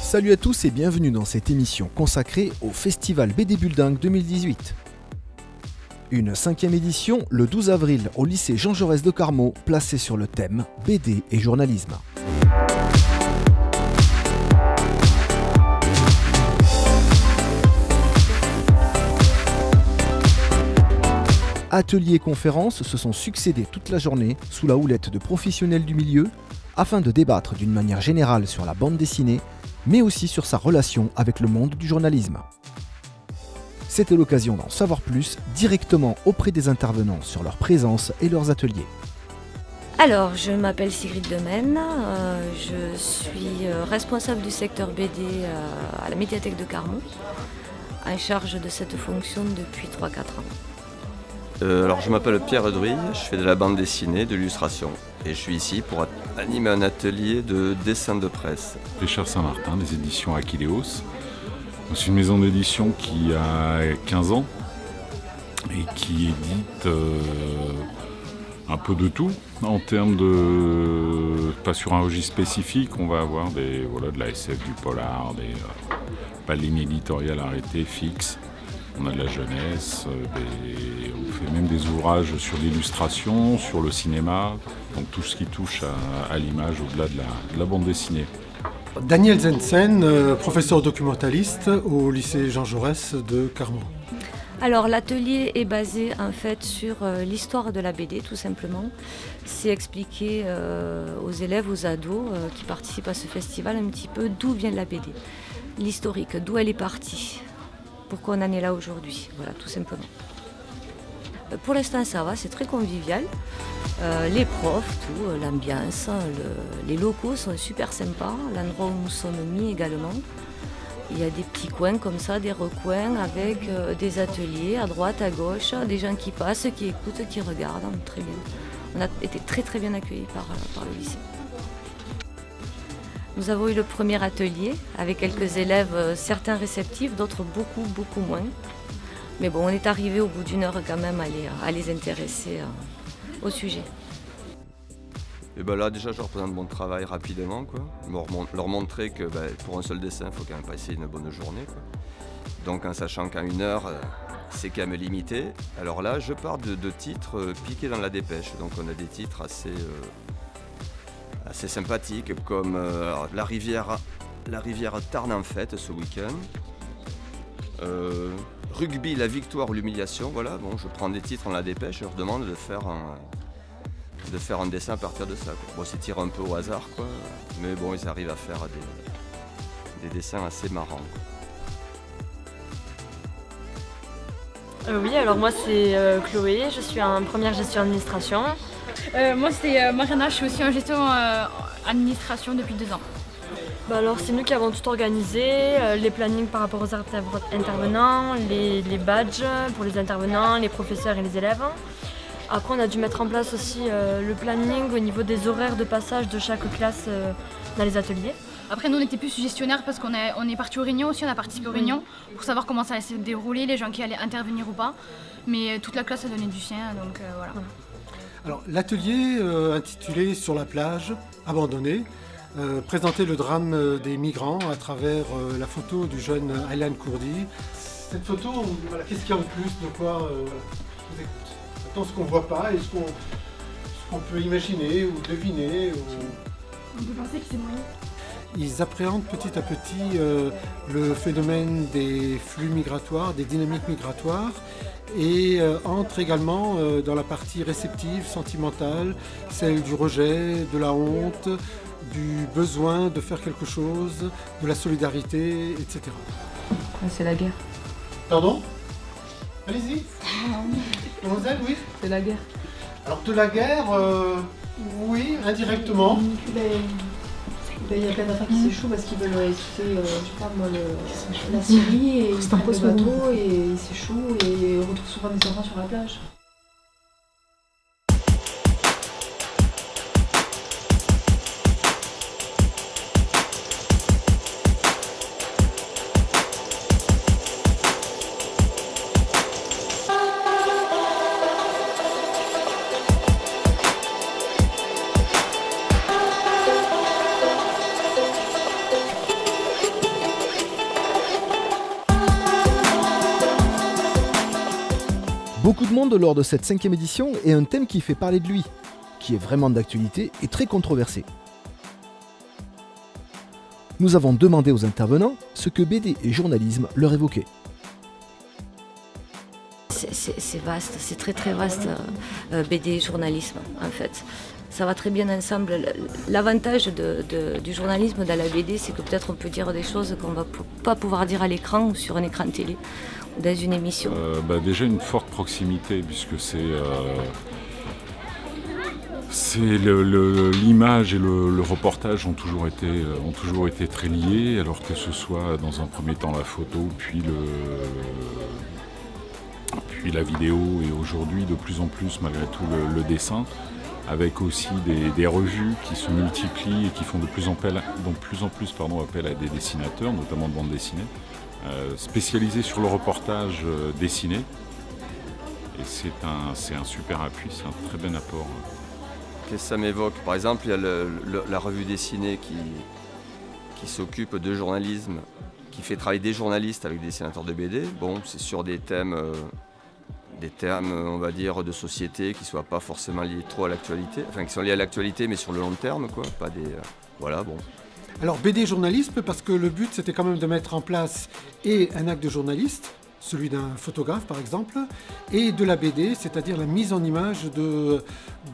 Salut à tous et bienvenue dans cette émission consacrée au Festival BD Buldingue 2018. Une 5e édition le 12 avril au lycée Jean Jaurès de Carmaux, placée sur le thème BD et journalisme. Ateliers et conférences se sont succédés toute la journée sous la houlette de professionnels du milieu afin de débattre d'une manière générale sur la bande dessinée, mais aussi sur sa relation avec le monde du journalisme. C'était l'occasion d'en savoir plus directement auprès des intervenants sur leur présence et leurs ateliers. Alors, je m'appelle Sigrid Demaine, je suis responsable du secteur BD à la médiathèque de Carmaux, en charge de cette fonction depuis 3-4 ans. Alors je m'appelle Pierre Druy, je fais de la bande dessinée, de l'illustration et je suis ici pour animer un atelier de dessin de presse. Richard Saint-Martin, des éditions Aquileos. C'est une maison d'édition qui a 15 ans et qui édite un peu de tout en termes de... pas sur un registre spécifique, on va avoir de la SF, du polar, pas de ligne éditoriale arrêtée, fixe. On a de la jeunesse, on fait même des ouvrages sur l'illustration, sur le cinéma, donc tout ce qui touche à l'image au-delà de la bande dessinée. Daniel Zensen, professeur documentaliste au lycée Jean Jaurès de Carmaux. Alors l'atelier est basé en fait sur l'histoire de la BD tout simplement. C'est expliquer aux élèves, aux ados qui participent à ce festival un petit peu d'où vient la BD, l'historique, d'où elle est partie. Pourquoi on en est là aujourd'hui, voilà, tout simplement. Pour l'instant, ça va, c'est très convivial. Les profs, tout, l'ambiance, les locaux sont super sympas. L'endroit où nous sommes mis également. Il y a des petits coins comme ça, des recoins avec des ateliers à droite, à gauche, des gens qui passent, qui écoutent, qui regardent. Très bien. On a été très très bien accueillis par le lycée. Nous avons eu le premier atelier avec quelques élèves, certains réceptifs, d'autres beaucoup moins. Mais bon, on est arrivé au bout d'une heure quand même à les intéresser au sujet. Et ben là déjà je représente mon travail rapidement, quoi. Leur montrer que pour un seul dessin, il faut quand même passer une bonne journée, quoi. Donc en sachant qu'en une heure, c'est quand même limité. Alors là, je pars de titres piqués dans la dépêche. Donc on a des titres assez sympathiques comme la rivière Tarn en fête ce week-end. Rugby, la victoire ou l'humiliation, voilà. Bon, je prends des titres dans la dépêche et je leur demande de faire un dessin à partir de ça, quoi. Bon, c'est tiré un peu au hasard, quoi. Mais bon, ils arrivent à faire des dessins assez marrants, quoi. Oui, alors moi c'est Chloé, je suis en première gestion administration. Moi c'est Mariana, je suis aussi en gestion administration depuis 2 ans. Alors c'est nous qui avons tout organisé, les plannings par rapport aux intervenants, les badges pour les intervenants, les professeurs et les élèves. Après on a dû mettre en place aussi le planning au niveau des horaires de passage de chaque classe dans les ateliers. Après nous on était plus gestionnaires parce qu'on est parti aux réunions aussi, on a participé aux réunions pour savoir comment ça allait se dérouler, les gens qui allaient intervenir ou pas. Mais toute la classe a donné du sien, donc voilà. Alors l'atelier intitulé Sur la plage, abandonnée, présentait le drame des migrants à travers la photo du jeune Aylan Kurdi. Cette photo, voilà, qu'est-ce qu'il y a en plus de quoi je vous écoute. Maintenant ce qu'on ne voit pas et ce qu'on peut imaginer ou deviner. On peut penser que c'est moyen. Ils appréhendent petit à petit le phénomène des flux migratoires, des dynamiques migratoires et entrent également dans la partie réceptive, sentimentale, celle du rejet, de la honte, du besoin de faire quelque chose, de la solidarité, etc. C'est la guerre. Pardon ? Allez-y. Mademoiselle, oui ? C'est la guerre. Alors de la guerre, oui, indirectement. Il y a plein d'affaires qui s'échouent parce qu'ils veulent quitter la Syrie et ils prennent le bateau et ils s'échouent et retrouvent souvent des enfants sur la plage. Beaucoup de monde lors de cette 5e édition et un thème qui fait parler de lui, qui est vraiment d'actualité et très controversé. Nous avons demandé aux intervenants ce que BD et journalisme leur évoquaient. C'est vaste, c'est très très vaste, BD et journalisme en fait. Ça va très bien ensemble. L'avantage du journalisme dans la BD, c'est que peut-être on peut dire des choses qu'on ne va pas pouvoir dire à l'écran ou sur un écran de télé ou dans une émission. Déjà une forte proximité, puisque c'est l'image et le reportage ont toujours été très liés, alors que ce soit dans un premier temps la photo, puis la vidéo et aujourd'hui de plus en plus malgré tout le dessin, avec aussi des revues qui se multiplient et qui font de plus en plus appel à des dessinateurs, notamment de bande dessinée, spécialisés sur le reportage dessiné. Et c'est un super appui, c'est un très bon apport. Qu'est-ce que ça m'évoque? Par exemple, il y a la revue dessinée qui s'occupe de journalisme, qui fait travailler des journalistes avec des dessinateurs de BD. Bon, c'est sur des thèmes, on va dire, de société qui ne soient pas forcément liés trop à l'actualité, enfin qui sont liés à l'actualité mais sur le long terme, quoi. Pas des, voilà, bon. Alors BD journalisme, parce que le but c'était quand même de mettre en place et un acte de journaliste, celui d'un photographe par exemple, et de la BD, c'est-à-dire la mise en image de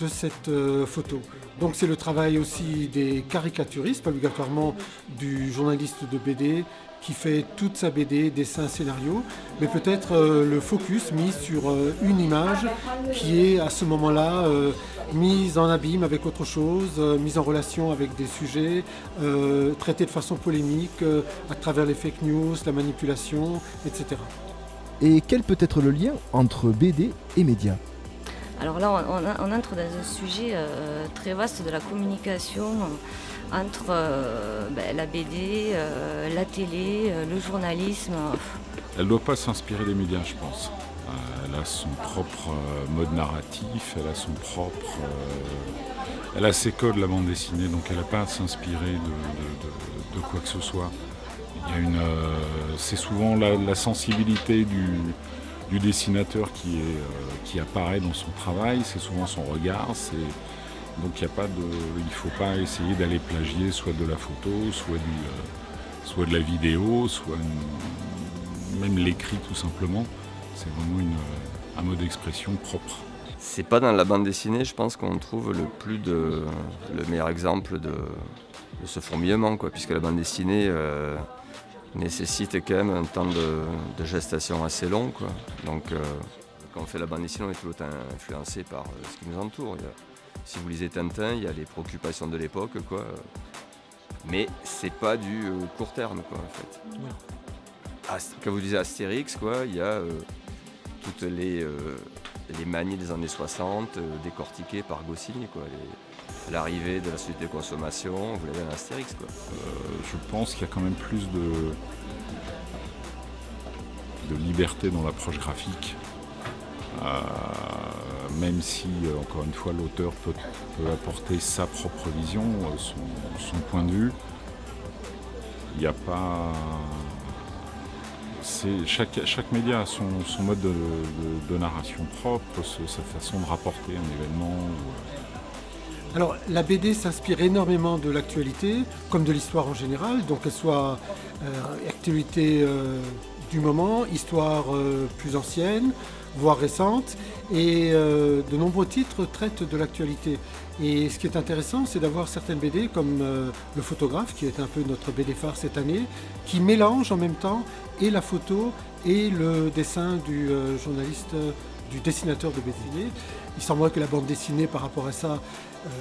cette photo. Donc c'est le travail aussi des caricaturistes, pas obligatoirement du journaliste de BD qui fait toute sa BD, dessin, scénario, mais peut-être le focus mis sur une image qui est à ce moment-là mise en abîme avec autre chose, mise en relation avec des sujets, traitée de façon polémique à travers les fake news, la manipulation, etc. Et quel peut être le lien entre BD et médias ? Alors là, on entre dans un sujet très vaste de la communication entre la BD, la télé, le journalisme. Elle ne doit pas s'inspirer des médias, je pense. Elle a son propre mode narratif, elle a ses codes, la bande dessinée, donc elle n'a pas à s'inspirer de quoi que ce soit. C'est souvent la sensibilité du dessinateur qui apparaît dans son travail, c'est souvent son regard, donc il ne faut pas essayer d'aller plagier soit de la photo, soit de la vidéo, soit même l'écrit tout simplement. C'est vraiment un mode d'expression propre. C'est pas dans la bande dessinée, je pense qu'on trouve le meilleur exemple de ce fourmillement, quoi, puisque la bande dessinée nécessite quand même un temps de gestation assez long, quoi. Donc quand on fait la bande dessinée, on est tout le temps influencé par ce qui nous entoure. Si vous lisez Tintin, il y a les préoccupations de l'époque, quoi. Mais c'est pas du court terme, quoi, en fait. Oui. Quand vous lisez Astérix, quoi, il y a toutes les manies des années 60 décortiquées par Goscinny, quoi. L'arrivée de la société de consommation, vous l'avez dans Astérix, quoi. Je pense qu'il y a quand même plus de liberté dans l'approche graphique. Même si, encore une fois, l'auteur peut apporter sa propre vision, son point de vue, il n'y a pas... Chaque média a son mode de narration propre, sa façon de rapporter un événement. Alors la BD s'inspire énormément de l'actualité, comme de l'histoire en général, donc qu'elle soit actualité du moment, histoire plus ancienne, voire récente, et de nombreux titres traitent de l'actualité. Et ce qui est intéressant, c'est d'avoir certaines BD, comme Le Photographe, qui est un peu notre BD phare cette année, qui mélange en même temps et la photo et le dessin du journaliste, du dessinateur de BD. Il semblerait que la bande dessinée, par rapport à ça,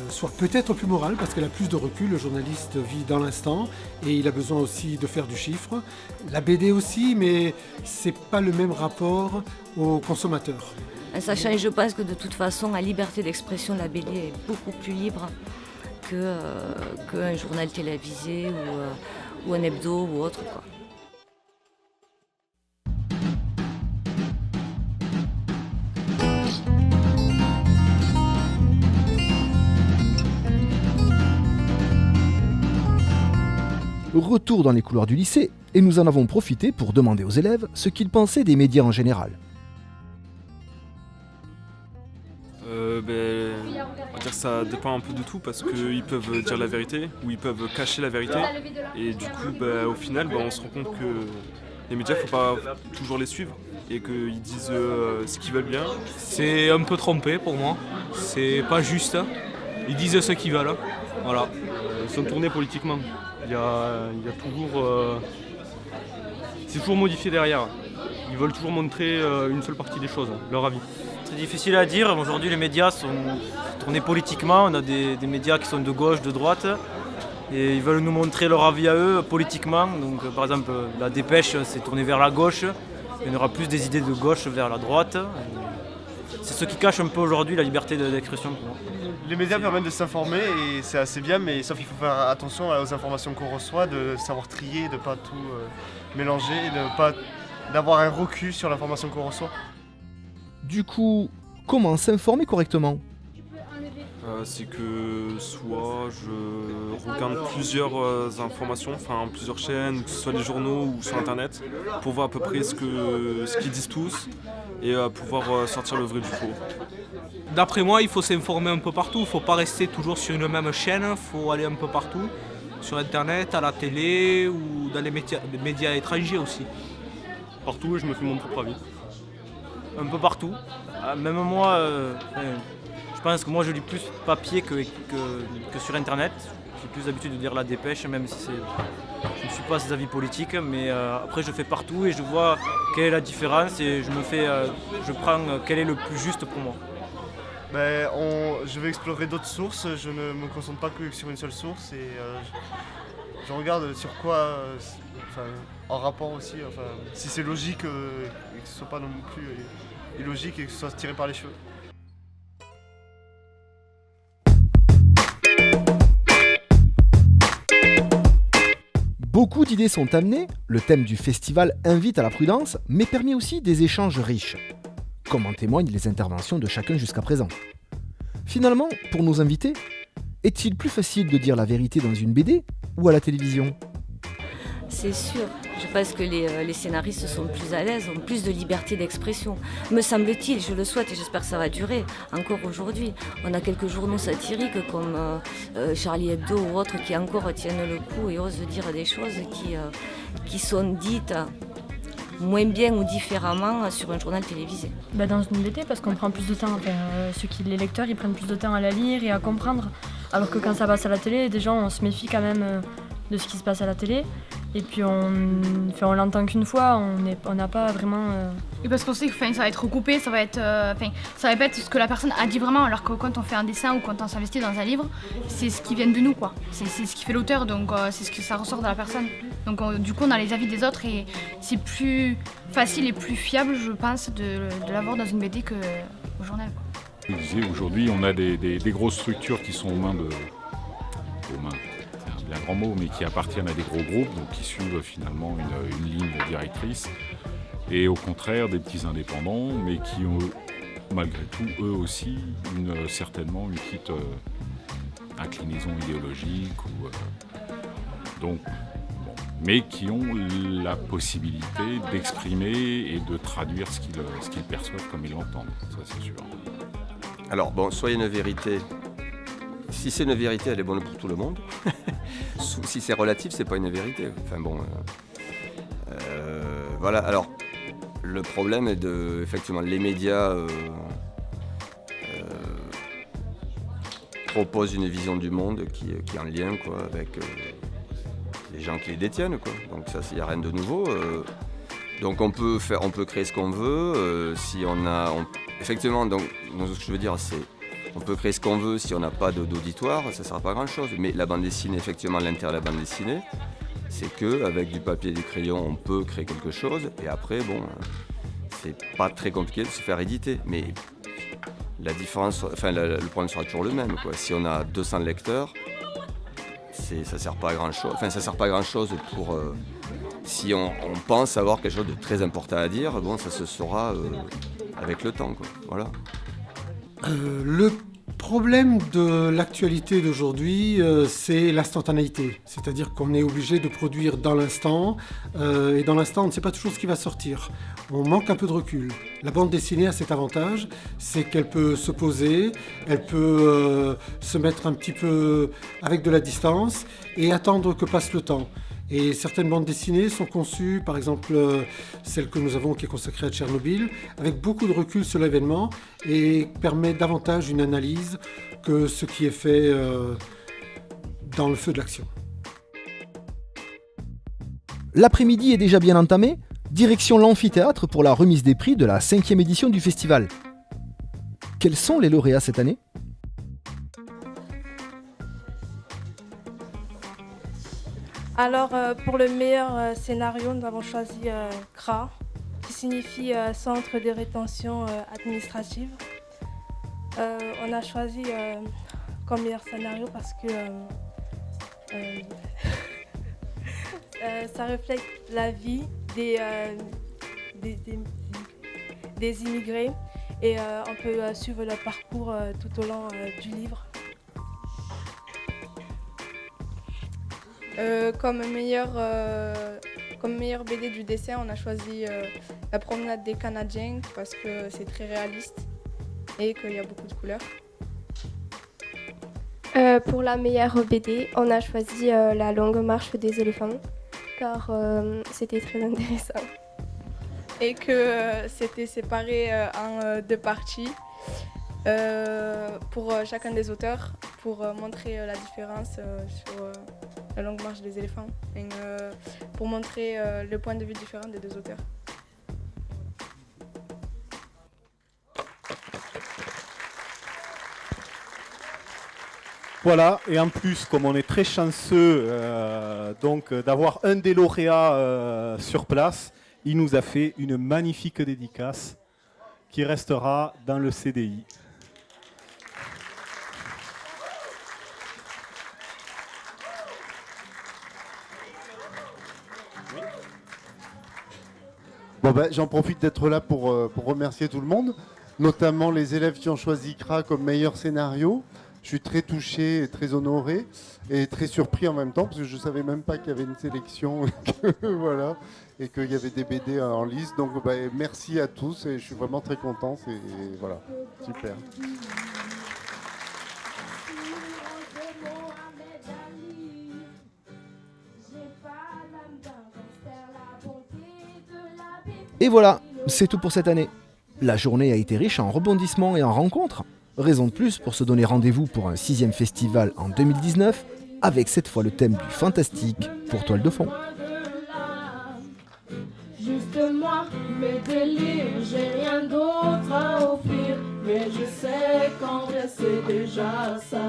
soit peut-être plus morale, parce qu'elle a plus de recul. Le journaliste vit dans l'instant et il a besoin aussi de faire du chiffre. La BD aussi, mais c'est pas le même rapport au consommateur. Sachant, je pense que de toute façon, la liberté d'expression de la BD est beaucoup plus libre qu'un journal télévisé ou un hebdo ou autre, quoi. Retour dans les couloirs du lycée, et nous en avons profité pour demander aux élèves ce qu'ils pensaient des médias en général. On va dire que ça dépend un peu de tout parce qu'ils peuvent dire la vérité ou ils peuvent cacher la vérité. Et du coup, au final, on se rend compte que les médias, il ne faut pas toujours les suivre et qu'ils disent ce qu'ils veulent bien. C'est un peu trompé pour moi, c'est pas juste. Ils disent ce qu'ils veulent. Voilà. Ils sont tournés politiquement. Il y a toujours... c'est toujours modifié derrière. Ils veulent toujours montrer une seule partie des choses, leur avis. C'est difficile à dire. Aujourd'hui, les médias sont tournés politiquement. On a des médias qui sont de gauche, de droite. Et ils veulent nous montrer leur avis à eux politiquement. Donc, par exemple, la Dépêche, c'est tourné vers la gauche. Il y en aura plus des idées de gauche vers la droite. C'est ce qui cache un peu aujourd'hui la liberté d'expression pour moi. Les médias permettent de s'informer et c'est assez bien, mais sauf qu'il faut faire attention aux informations qu'on reçoit, de savoir trier, de ne pas tout mélanger, d'avoir un recul sur l'information qu'on reçoit. Du coup, comment s'informer correctement ? C'est que soit je regarde plusieurs informations, plusieurs chaînes, que ce soit les journaux ou sur internet, pour voir à peu près ce qu'ils disent tous et pouvoir sortir le vrai du faux. D'après moi, il faut s'informer un peu partout, il ne faut pas rester toujours sur une même chaîne, il faut aller un peu partout, sur internet, à la télé ou dans les médias étrangers aussi. Partout et je me fais mon propre avis. Un peu partout. Même moi, je pense que moi je lis plus papier que sur internet. J'ai plus l'habitude de lire la Dépêche, même si je ne suis pas à ses avis politiques, mais après je fais partout et je vois quelle est la différence et je prends quel est le plus juste pour moi. Je vais explorer d'autres sources, je ne me concentre pas que sur une seule source et je regarde sur quoi, en rapport aussi, si c'est logique et que ce soit pas non plus illogique et que ce soit tiré par les cheveux. Beaucoup d'idées sont amenées, le thème du festival invite à la prudence, mais permet aussi des échanges riches, comme en témoignent les interventions de chacun jusqu'à présent. Finalement, pour nos invités, est-il plus facile de dire la vérité dans une BD ou à la télévision ? C'est sûr, je pense que les scénaristes sont plus à l'aise, ont plus de liberté d'expression. Me semble-t-il, je le souhaite et j'espère que ça va durer encore aujourd'hui. On a quelques journaux satiriques comme Charlie Hebdo ou autres qui encore tiennent le coup et osent dire des choses qui sont dites moins bien ou différemment sur un journal télévisé. Dans une BD parce qu'on prend plus de temps, les lecteurs ils prennent plus de temps à la lire et à comprendre, alors que quand ça passe à la télé, déjà on se méfie quand même de ce qui se passe à la télé. Et puis on l'entend qu'une fois, on n'a pas vraiment... Et parce qu'on sait que ça va être recoupé, ça va pas être ce que la personne a dit vraiment, alors que quand on fait un dessin ou quand on s'investit dans un livre, c'est ce qui vient de nous, quoi. C'est ce qui fait l'auteur, donc c'est ce que ça ressort de la personne. Donc du coup on a les avis des autres et c'est plus facile et plus fiable, je pense, de l'avoir dans une BD qu'au journal, quoi. Je disais, aujourd'hui on a des grosses structures qui sont aux mains, c'est un bien grand mot, mais qui appartiennent à des gros groupes, donc qui suivent finalement une ligne directrice. Et au contraire, des petits indépendants, mais qui ont malgré tout, eux aussi, certainement une petite inclinaison idéologique. Mais qui ont la possibilité d'exprimer et de traduire ce qu'ils perçoivent comme ils l'entendent, ça c'est sûr. Alors soit il y a une vérité. Si c'est une vérité, elle est bonne pour tout le monde. Si c'est relatif, c'est pas une vérité. Voilà. Alors, le problème est effectivement, les médias proposent une vision du monde qui est en lien, quoi, avec les gens qui les détiennent, quoi. Donc ça, il n'y a rien de nouveau. Donc on peut créer ce qu'on veut. Effectivement, donc ce que je veux dire, c'est on peut créer ce qu'on veut si on n'a pas d'auditoire, ça ne sert à pas grand-chose. Mais la bande dessinée, effectivement, l'intérêt de la bande dessinée, c'est qu'avec du papier et du crayon, on peut créer quelque chose. Et après, c'est pas très compliqué de se faire éditer. Mais la différence, le problème sera toujours le même, quoi. Si on a 200 lecteurs, ça ne sert pas à grand-chose. Ça sert pas à grand-chose pour... si on pense avoir quelque chose de très important à dire, ça se saura avec le temps, quoi. Voilà. Le problème de l'actualité d'aujourd'hui, c'est l'instantanéité. C'est-à-dire qu'on est obligé de produire dans l'instant, et dans l'instant, on ne sait pas toujours ce qui va sortir. On manque un peu de recul. La bande dessinée a cet avantage, c'est qu'elle peut se poser, elle peut se mettre un petit peu avec de la distance et attendre que passe le temps. Et certaines bandes dessinées sont conçues, par exemple celle que nous avons qui est consacrée à Tchernobyl, avec beaucoup de recul sur l'événement et permet davantage une analyse que ce qui est fait dans le feu de l'action. L'après-midi est déjà bien entamé. Direction l'amphithéâtre pour la remise des prix de la 5e édition du festival. Quels sont les lauréats cette année ? Alors, pour le meilleur scénario, nous avons choisi CRA, qui signifie Centre de rétention administrative. On a choisi comme meilleur scénario parce que ça reflète la vie des immigrés et on peut suivre leur parcours tout au long du livre. Comme meilleur BD du dessin, on a choisi La promenade des Canadiens parce que c'est très réaliste et qu'il y a beaucoup de couleurs. Pour la meilleure BD, on a choisi La longue marche des éléphants car c'était très intéressant. Et que c'était séparé en deux parties pour chacun des auteurs pour montrer la différence sur La longue marche des éléphants et pour montrer le point de vue différent des deux auteurs. Voilà, et en plus, comme on est très chanceux donc d'avoir un des lauréats sur place, il nous a fait une magnifique dédicace qui restera dans le CDI. Bon ben, j'en profite d'être là pour remercier tout le monde, notamment les élèves qui ont choisi CRA comme meilleur scénario. Je suis très touché et très honoré et très surpris en même temps parce que je ne savais même pas qu'il y avait une sélection voilà, et qu'il y avait des BD en liste. Donc ben, merci à tous et je suis vraiment très content. Voilà, super. Et voilà, c'est tout pour cette année. La journée a été riche en rebondissements et en rencontres. Raison de plus pour se donner rendez-vous pour un 6e festival en 2019, avec cette fois le thème du fantastique pour toile de fond. Juste moi, mes délires, j'ai rien d'autre à offrir, mais je sais qu'en vrai c'est déjà ça.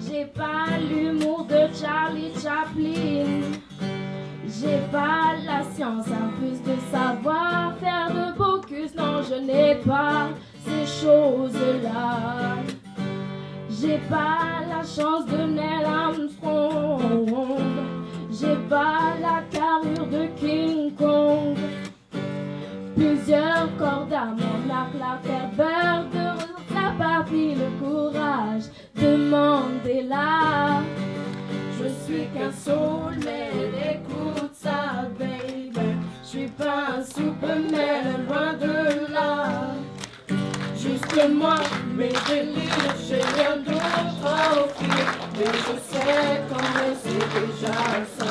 J'ai pas l'humour de Charlie Chaplin. J'ai pas la science, en plus de savoir faire de bocus. Non, je n'ai pas ces choses-là. J'ai pas la chance de Neil Armstrong. J'ai pas la carrure de King Kong. Plusieurs cordes à mon arc, la ferveur de la papille, le courage de Mandela. Je suis qu'un soul, mais écoute ça, baby. Je suis pas un Superman, loin de là. Juste moi, mes délires, j'ai rien d'autre à offrir, mais je sais quand même c'est déjà ça.